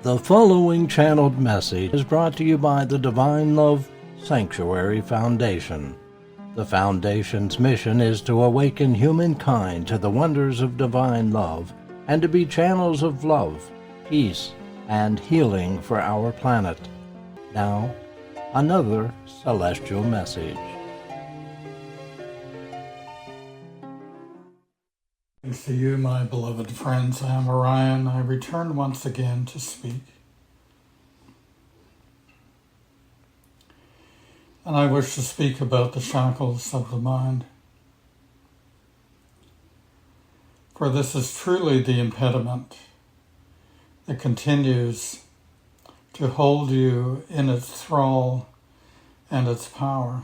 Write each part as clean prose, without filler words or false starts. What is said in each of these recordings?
The following channeled message is brought to you by the Divine Love Sanctuary Foundation. The Foundation's mission is to awaken humankind to the wonders of divine love and to be channels of love, peace, and healing for our planet. Now, another celestial message. Thanks to you, my beloved friends. I am Orion. I return once again to speak. And I wish to speak about the shackles of the mind. For this is truly the impediment that continues to hold you in its thrall and its power.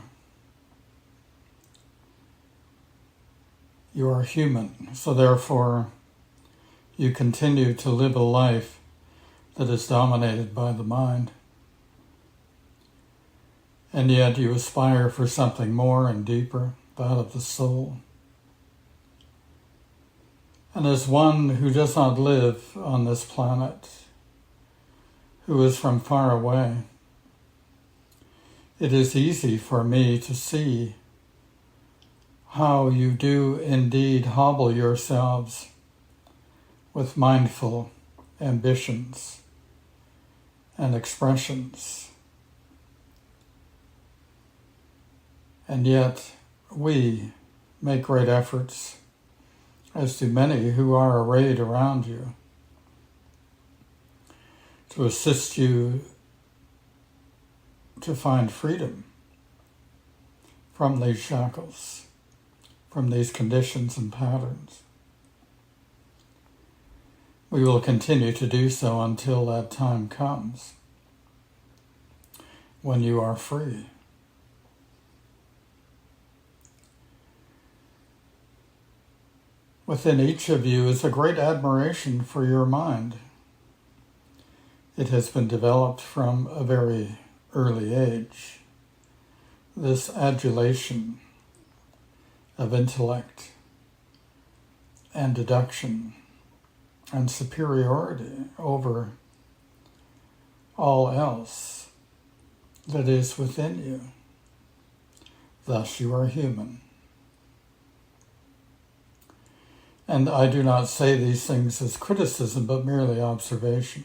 You are human, so therefore you continue to live a life that is dominated by the mind. And yet you aspire for something more and deeper, that of the soul. And as one who does not live on this planet, who is from far away, it is easy for me to see how you do indeed hobble yourselves with mindful ambitions and expressions. And yet we make great efforts, as do many who are arrayed around you, to assist you to find freedom from these shackles, from these conditions and patterns. We will continue to do so until that time comes when you are free. Within each of you is a great admiration for your mind. It has been developed from a very early age, this adulation of intellect and deduction and superiority over all else that is within you. Thus you are human. And I do not say these things as criticism, but merely observation.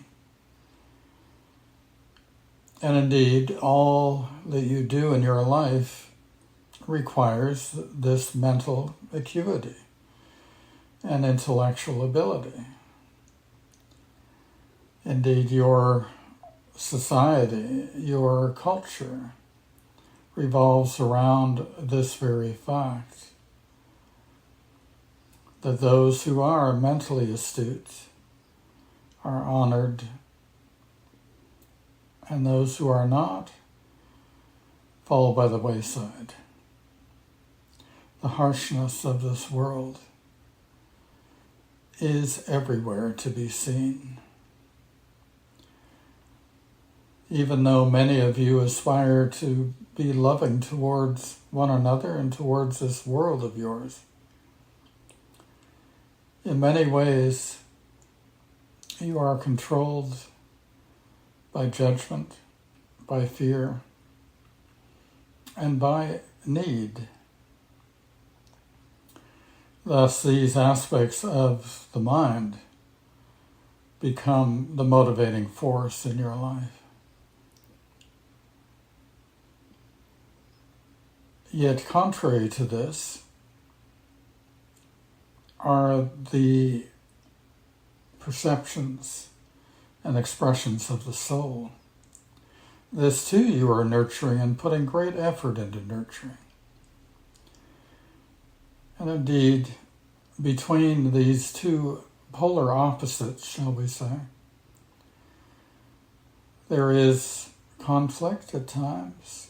And indeed, all that you do in your life requires this mental acuity and intellectual ability. Indeed, your society, your culture revolves around this very fact, that those who are mentally astute are honored, and those who are not fall by the wayside. The harshness of this world is everywhere to be seen. Even though many of you aspire to be loving towards one another and towards this world of yours, in many ways you are controlled by judgment, by fear, and by need. Thus, these aspects of the mind become the motivating force in your life. Yet, contrary to this, are the perceptions and expressions of the soul. This too you are nurturing and putting great effort into nurturing. And indeed, between these two polar opposites, shall we say, there is conflict at times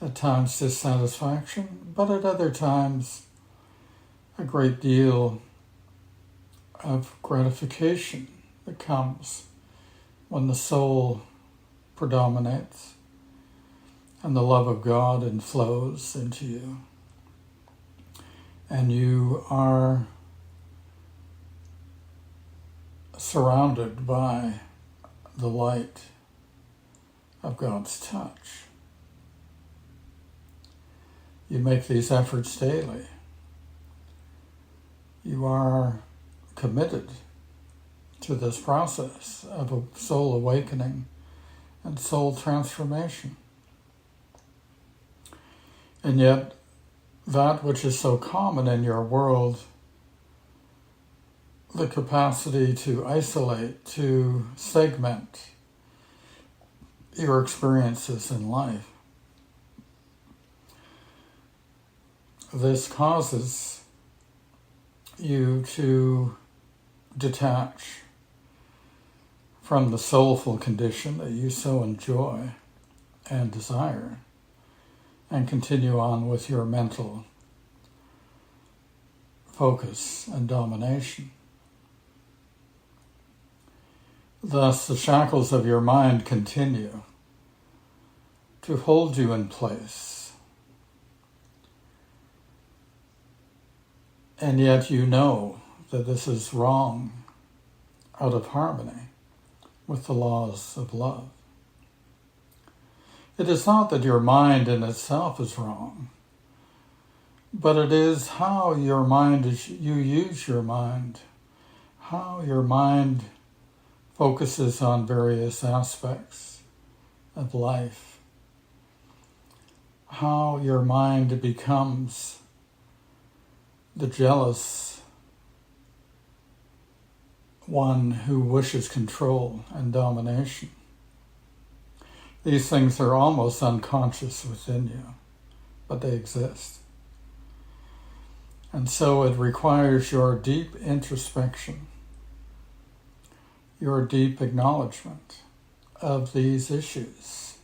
dissatisfaction, but at other times a great deal of gratification that comes when the soul predominates and the love of God inflows into you. And you are surrounded by the light of God's touch. You make these efforts daily. You are committed to this process of a soul awakening and soul transformation. And yet, that which is so common in your world, the capacity to isolate, to segment your experiences in life, this causes you to detach from the soulful condition that you so enjoy and desire, and continue on with your mental focus and domination. Thus, the shackles of your mind continue to hold you in place. And yet you know that this is wrong, out of harmony with the laws of love. It is not that your mind in itself is wrong, but it is how your mind you use your mind, how your mind focuses on various aspects of life, how your mind becomes the jealous one who wishes control and domination. These things are almost unconscious within you, but they exist. And so it requires your deep introspection, your deep acknowledgement of these issues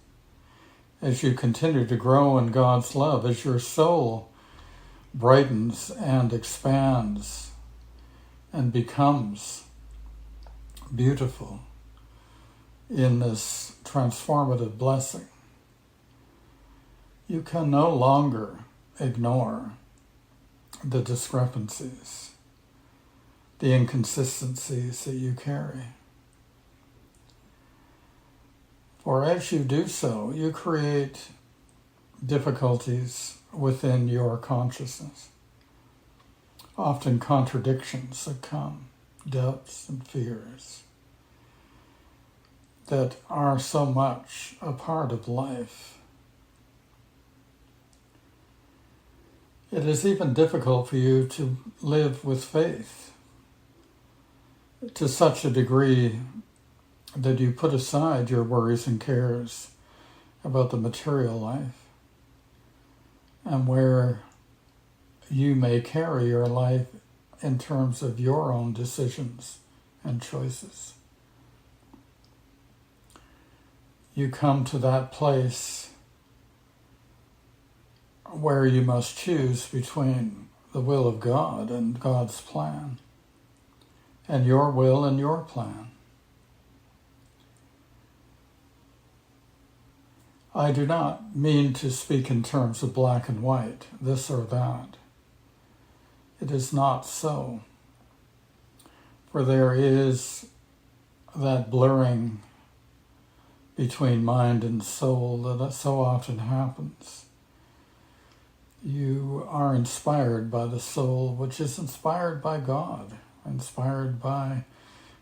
as you continue to grow in God's love, as your soul brightens and expands and becomes beautiful in this transformative blessing. You can no longer ignore the discrepancies, the inconsistencies that you carry. For as you do so, you create difficulties within your consciousness, often contradictions that come, doubts and fears that are so much a part of life. It is even difficult for you to live with faith to such a degree that you put aside your worries and cares about the material life and where you may carry your life in terms of your own decisions and choices. You come to that place where you must choose between the will of God and God's plan, and your will and your plan. I do not mean to speak in terms of black and white, this or that. It is not so. For there is that blurring between mind and soul that so often happens. You are inspired by the soul, which is inspired by God, inspired by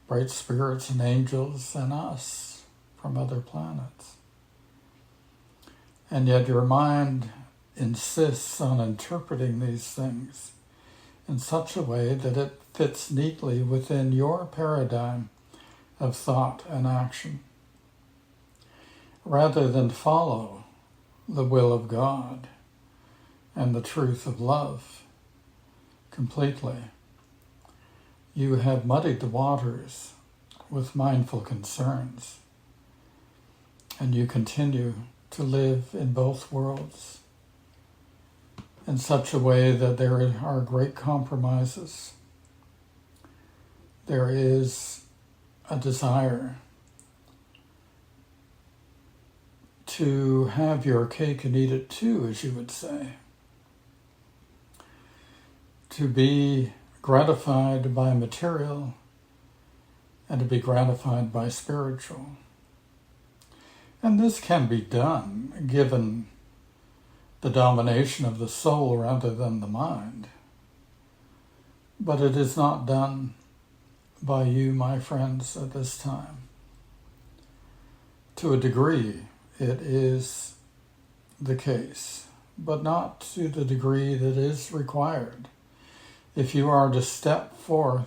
bright spirits and angels and us from other planets. And yet your mind insists on interpreting these things in such a way that it fits neatly within your paradigm of thought and action, rather than follow the will of God and the truth of love completely. You have muddied the waters with mindful concerns, and you continue to live in both worlds in such a way that there are great compromises. There is a desire to have your cake and eat it too, as you would say. To be gratified by material and to be gratified by spiritual. And this can be done given the domination of the soul rather than the mind. But it is not done by you, my friends, at this time. To a degree, it is the case, but not to the degree that is required. If you are to step forth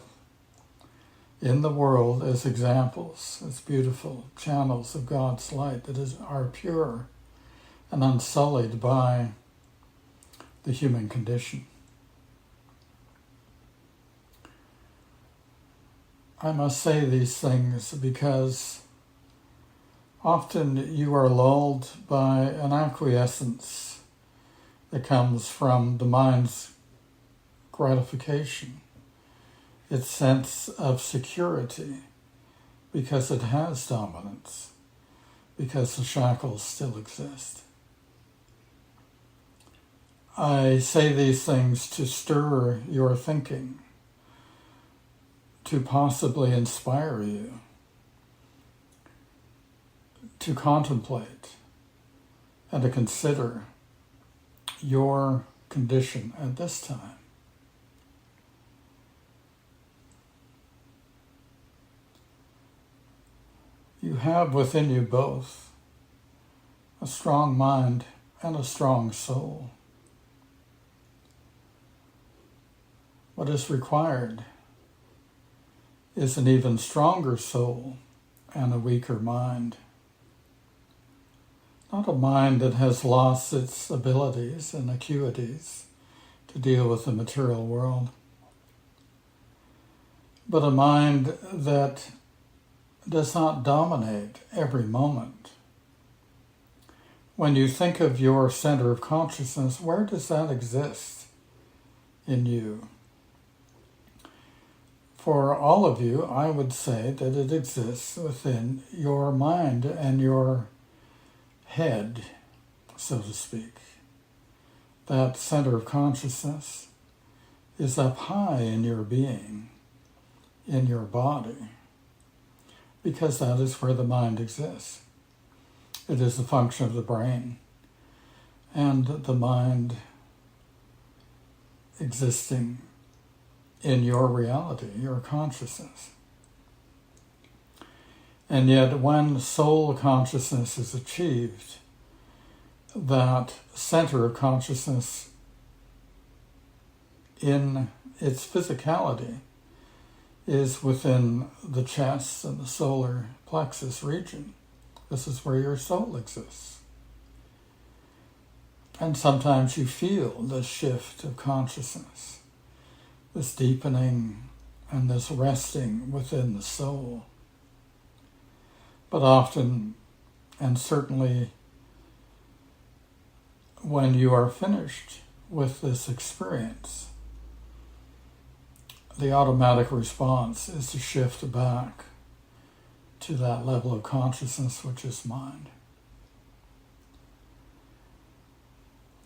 in the world as examples, as beautiful channels of God's light that are pure and unsullied by the human condition. I must say these things because often you are lulled by an acquiescence that comes from the mind's gratification, its sense of security, because it has dominance, because the shackles still exist. I say these things to stir your thinking, to possibly inspire you, to contemplate and to consider your condition at this time. You have within you both a strong mind and a strong soul. What is required is an even stronger soul and a weaker mind. Not a mind that has lost its abilities and acuities to deal with the material world, but a mind that does not dominate every moment. When you think of your center of consciousness, where does that exist in you? For all of you, I would say that it exists within your mind and your head, so to speak. That center of consciousness is up high in your being, in your body, because that is where the mind exists. It is the function of the brain and the mind existing in your reality, your consciousness. And yet when soul consciousness is achieved, that center of consciousness in its physicality is within the chest and the solar plexus region. This is where your soul exists. And sometimes you feel this shift of consciousness, this deepening and this resting within the soul. But often, and certainly when you are finished with this experience, the automatic response is to shift back to that level of consciousness which is mind.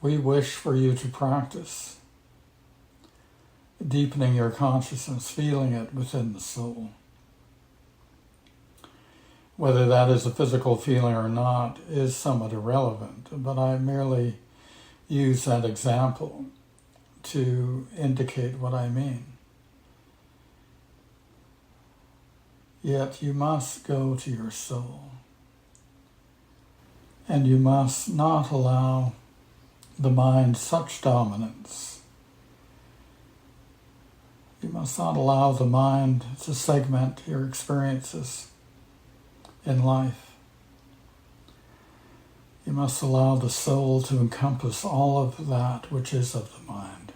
We wish for you to practice deepening your consciousness, feeling it within the soul. Whether that is a physical feeling or not is somewhat irrelevant, but I merely use that example to indicate what I mean. Yet you must go to your soul, and you must not allow the mind such dominance. You must not allow the mind to segment your experiences in life. You must allow the soul to encompass all of that which is of the mind.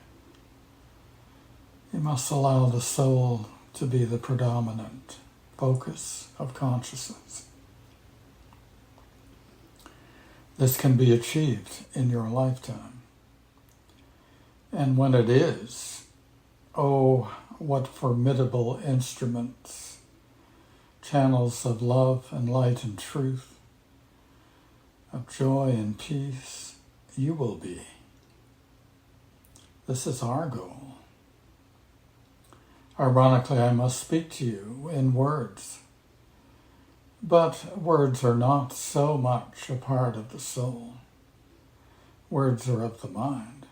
You must allow the soul to be the predominant focus of consciousness. This can be achieved in your lifetime. And when it is, oh, what formidable instruments, channels of love and light and truth, of joy and peace you will be. This is our goal. Ironically, I must speak to you in words, But words are not so much a part of the soul. Words are of the mind.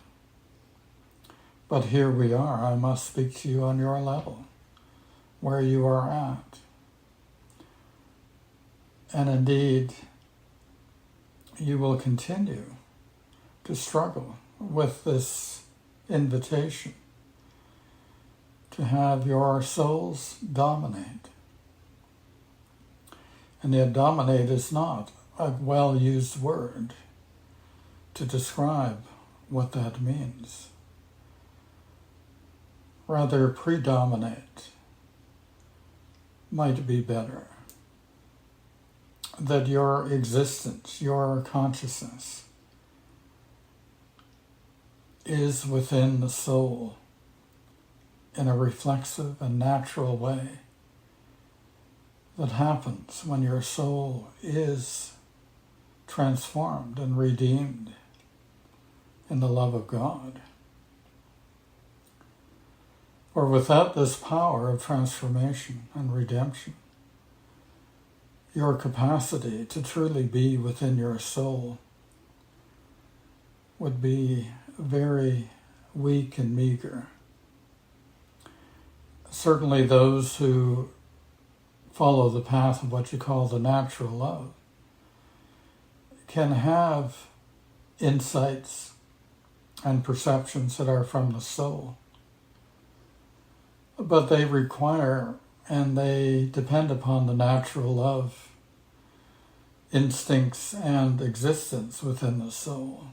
But here we are. I must speak to you on your level, where you are at. And indeed, you will continue to struggle with this invitation to have your souls dominate. And yet dominate is not a well-used word to describe what that means. Rather, predominate might be better. That your existence, your consciousness, is within the soul in a reflexive and natural way that happens when your soul is transformed and redeemed in the love of God. For without this power of transformation and redemption, your capacity to truly be within your soul would be very weak and meager. Certainly those who follow the path of what you call the natural love can have insights and perceptions that are from the soul. But they require and they depend upon the natural love instincts and existence within the soul.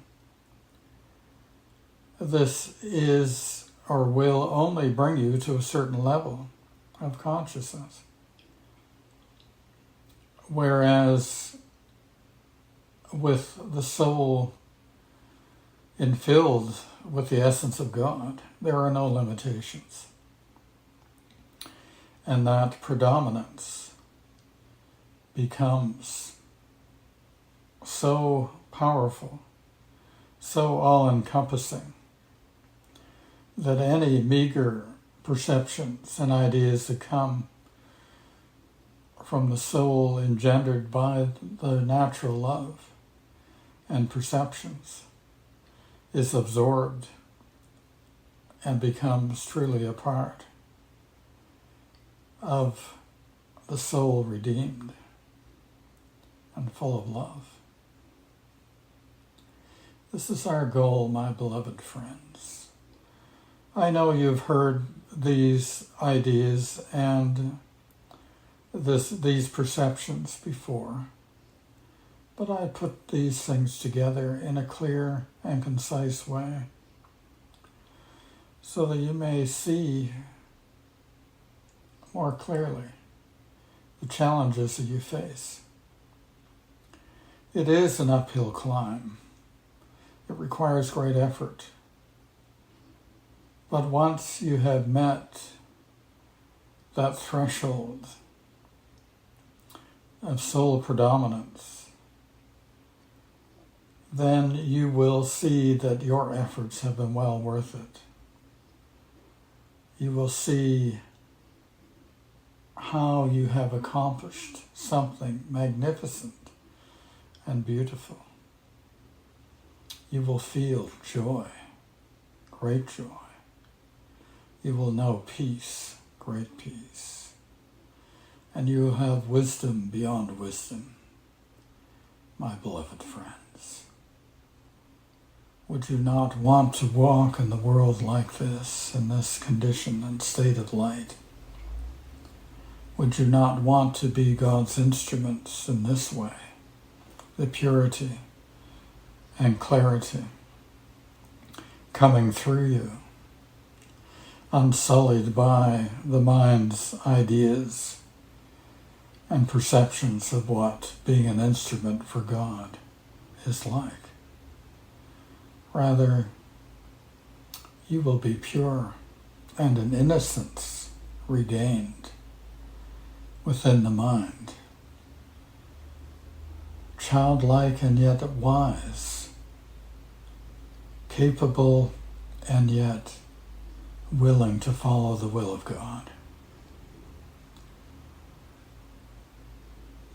This is or will only bring you to a certain level of consciousness. Whereas with the soul infilled with the essence of God, there are no limitations. And that predominance becomes so powerful, so all-encompassing, that any meager perceptions and ideas that come from the soul engendered by the natural love and perceptions is absorbed and becomes truly a part of the soul redeemed and full of love. This is our goal, my beloved friends. I know you've heard these ideas and these perceptions before, but I put these things together in a clear and concise way so that you may see more clearly the challenges that you face. It is an uphill climb. It requires great effort. But once you have met that threshold of soul predominance, then you will see that your efforts have been well worth it. You will see how you have accomplished something magnificent and beautiful. You will feel joy, great joy. You will know peace, great peace. And you will have wisdom beyond wisdom, my beloved friends. Would you not want to walk in the world like this, in this condition and state of light? Would you not want to be God's instruments in this way, the purity and clarity coming through you, unsullied by the mind's ideas and perceptions of what being an instrument for God is like? Rather, you will be pure and an innocence regained within the mind, childlike and yet wise, capable and yet willing to follow the will of God.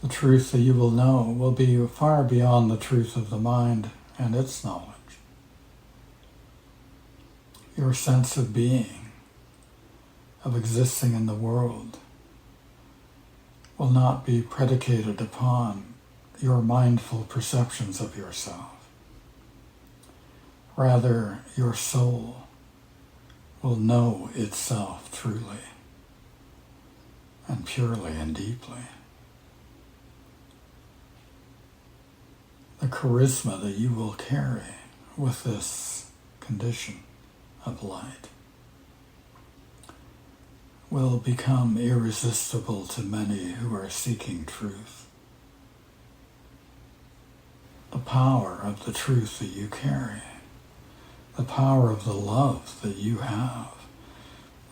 The truth that you will know will be far beyond the truth of the mind and its knowledge. Your sense of being, of existing in the world, will not be predicated upon your mindful perceptions of yourself. Rather, your soul will know itself truly and purely and deeply. The charisma that you will carry with this condition of light will become irresistible to many who are seeking truth. The power of the truth that you carry, the power of the love that you have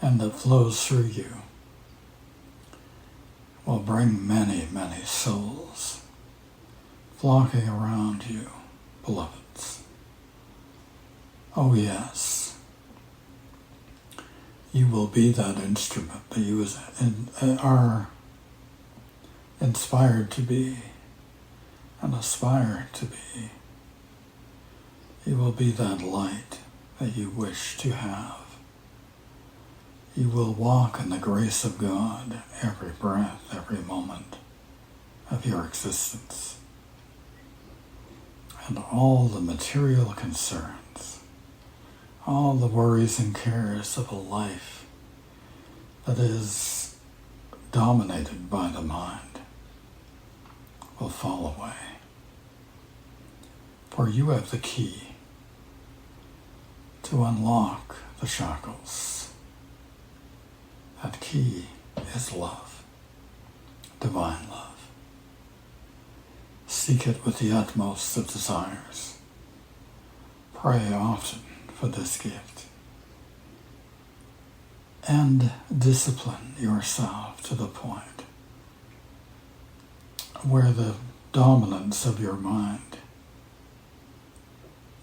and that flows through you, will bring many, many souls flocking around you, beloveds. Oh yes, you will be that instrument that you are inspired to be and aspire to be. You will be that light that you wish to have. You will walk in the grace of God every breath, every moment of your existence. And all the material concerns, all the worries and cares of a life that is dominated by the mind will fall away. For you have the key to unlock the shackles. That key is love, divine love. Seek it with the utmost of desires. Pray often for this gift. And discipline yourself to the point where the dominance of your mind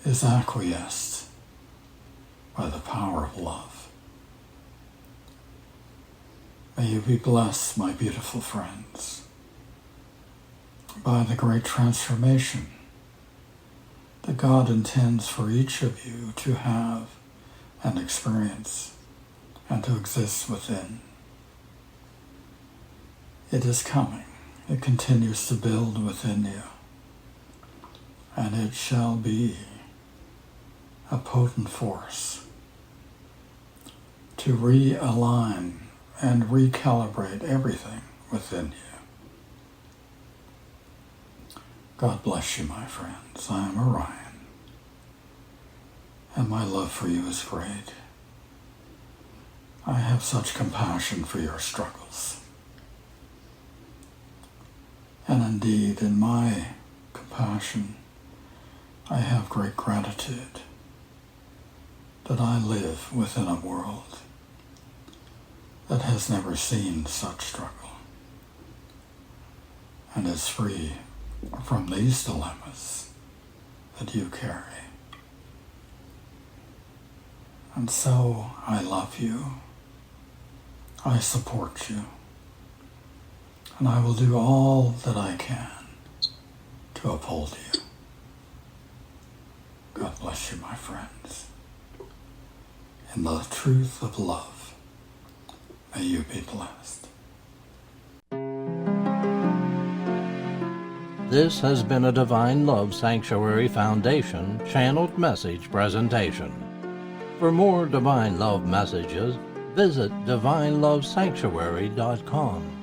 is acquiesced by the power of love. May you be blessed, my beautiful friends, by the great transformation that God intends for each of you to have and experience and to exist within. It is coming. It continues to build within you, and it shall be a potent force to realign and recalibrate everything within you. God bless you, my friends. I am Orion, and my love for you is great. I have such compassion for your struggles. And indeed, in my compassion, I have great gratitude that I live within a world that has never seen such struggle and is free from these dilemmas that you carry. And so I love you, I support you, and I will do all that I can to uphold you. God bless you, my friends. In the truth of love, may you be blessed. This has been a Divine Love Sanctuary Foundation channeled message presentation. For more Divine Love messages, visit divinelovesanctuary.com.